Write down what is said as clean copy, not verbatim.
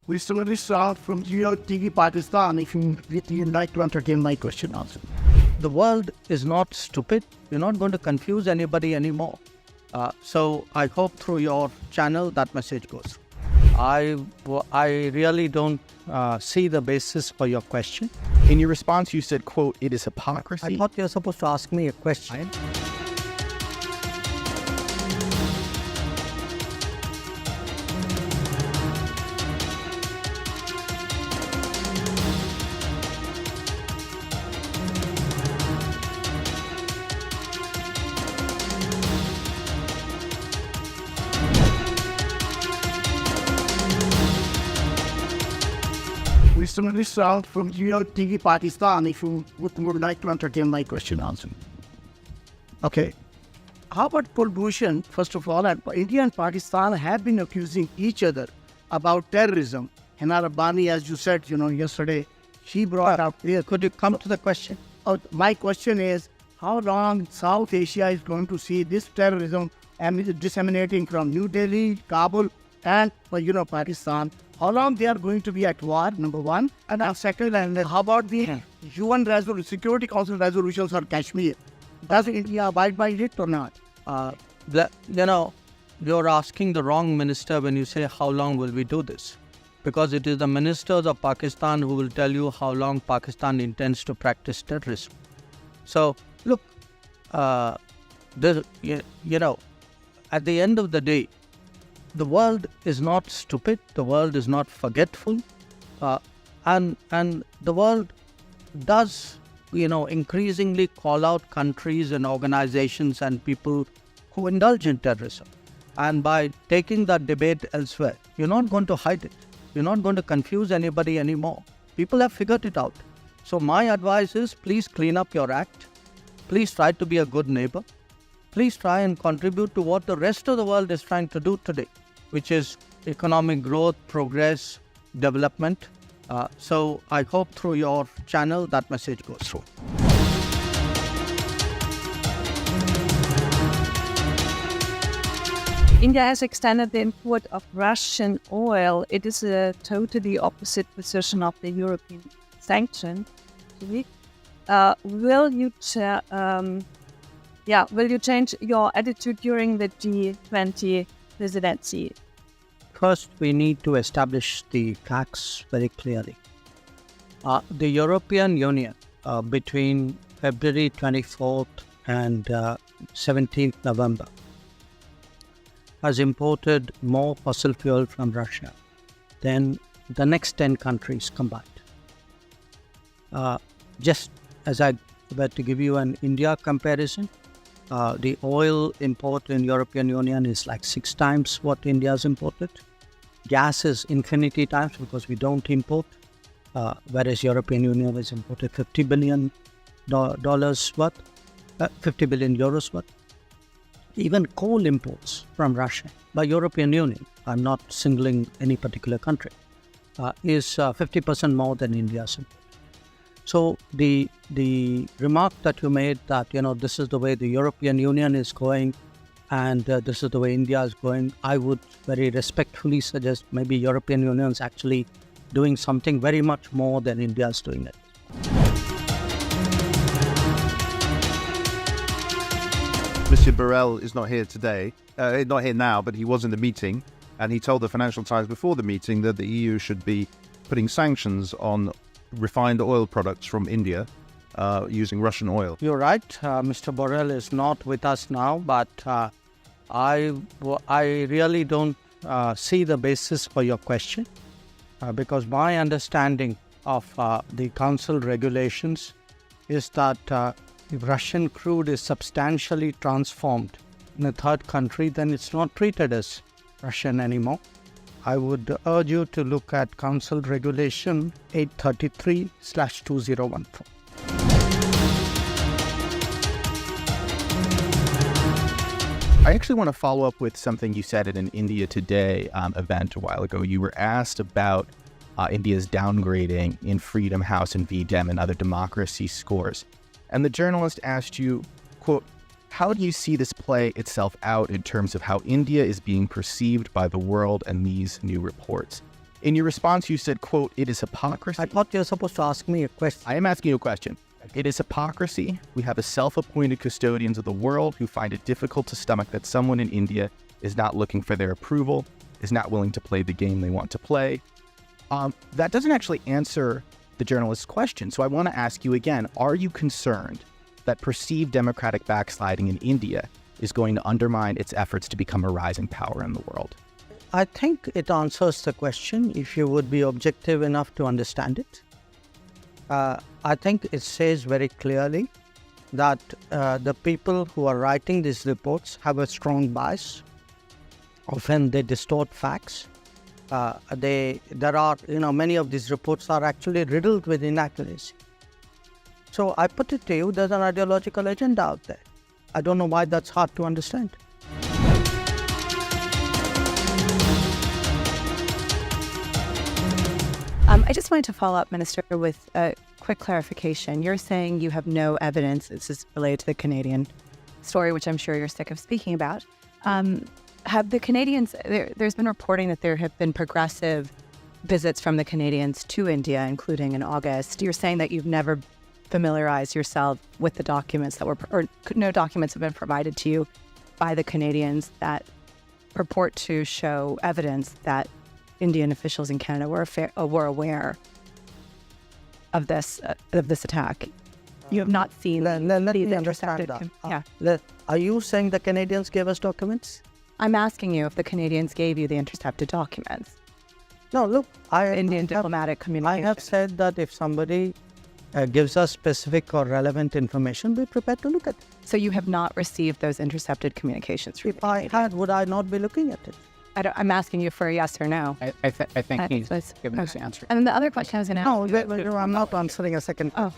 We similarly saw from TV Pakistan, if you'd like to entertain my question also. The world is not stupid. You're not going to confuse anybody anymore. So I hope through your channel that message goes. I really don't see the basis for your question. In your response, you said, quote, "It is hypocrisy." I thought you were supposed to ask me a question. We similarly saw from TV Pakistan, if you would like to entertain my question also. Okay. How about pollution? First of all, India and Pakistan have been accusing each other about terrorism. Hina Rabbani, as you said, yesterday, she brought up. Could you come to the question? My question is, how long South Asia is going to see this terrorism disseminating from New Delhi, Kabul, and Pakistan? How long they are going to be at war, number one? And second, how about the UN Security Council resolutions on Kashmir? Does India abide by it or not? You're asking the wrong minister when you say, how long will we do this? Because it is the ministers of Pakistan who will tell you how long Pakistan intends to practice terrorism. So, look, at the end of the day, the world is not stupid, the world is not forgetful, and the world does, increasingly call out countries and organizations and people who indulge in terrorism. And by taking that debate elsewhere, you're not going to hide it. You're not going to confuse anybody anymore. People have figured it out. So my advice is, please clean up your act. Please try to be a good neighbor. Please try and contribute to what the rest of the world is trying to do today, which is economic growth, progress, development. So I hope through your channel that message goes through. India has extended the import of Russian oil. It is a totally opposite position of the European sanction. Will you change your attitude during the G20 presidency? First, we need to establish the facts very clearly. The European Union, between February 24th and 17th November, has imported more fossil fuel from Russia than the next 10 countries combined. Just as I were to give you an India comparison, the oil import in European Union is like 6 times what India has imported. Gas is infinity times because we don't import, whereas European Union has imported $50 billion worth, 50 billion euros worth. Even coal imports from Russia by European Union, I'm not singling any particular country, is 50% more than India's import. So the remark that you made that, this is the way the European Union is going and this is the way India is going, I would very respectfully suggest maybe European Union is actually doing something very much more than India is doing it. Mr. Borrell is not here today, not here now, but he was in the meeting, and he told the Financial Times before the meeting that the EU should be putting sanctions on refined oil products from India using Russian oil. You're right, Mr. Borrell is not with us now, but I really don't see the basis for your question because my understanding of the Council regulations is that if Russian crude is substantially transformed in a third country, then it's not treated as Russian anymore. I would urge you to look at Council Regulation 833/2014. I actually want to follow up with something you said at an India Today event a while ago. You were asked about India's downgrading in Freedom House and VDEM and other democracy scores. And the journalist asked you, quote, how do you see this play itself out in terms of how India is being perceived by the world and these new reports? In your response, you said, quote, "It is hypocrisy." I thought you were supposed to ask me a question. I am asking you a question. It is hypocrisy. We have a self-appointed custodians of the world who find it difficult to stomach that someone in India is not looking for their approval, is not willing to play the game they want to play. That doesn't actually answer the journalist's question. So I want to ask you again, are you concerned that perceived democratic backsliding in India is going to undermine its efforts to become a rising power in the world? I think it answers the question if you would be objective enough to understand it. I think it says very clearly that the people who are writing these reports have a strong bias. Often they distort facts. Many of these reports are actually riddled with inaccuracy. So I put it to you, there's an ideological agenda out there. I don't know why that's hard to understand. I just wanted to follow up, Minister, with a quick clarification. You're saying you have no evidence. This is related to the Canadian story, which I'm sure you're sick of speaking about. Have the Canadians, there's been reporting that there have been progressive visits from the Canadians to India, including in August. You're saying that you've never familiarized yourself with the documents that were, or no documents have been provided to you by the Canadians that purport to show evidence that Indian officials in Canada were aware of this attack. You have not seen Let me understand that. Are you saying the Canadians gave us documents? I'm asking you if the Canadians gave you the intercepted documents. No, look, Indian diplomatic communication. I have said that if somebody gives us specific or relevant information, we're prepared to look at it. So you have not received those intercepted communications from If I had, would I not be looking at it? I'm asking you for a yes or no. I think he's given us the answer. And then the other question I was going to ask No, I'm not answering a second. Oh.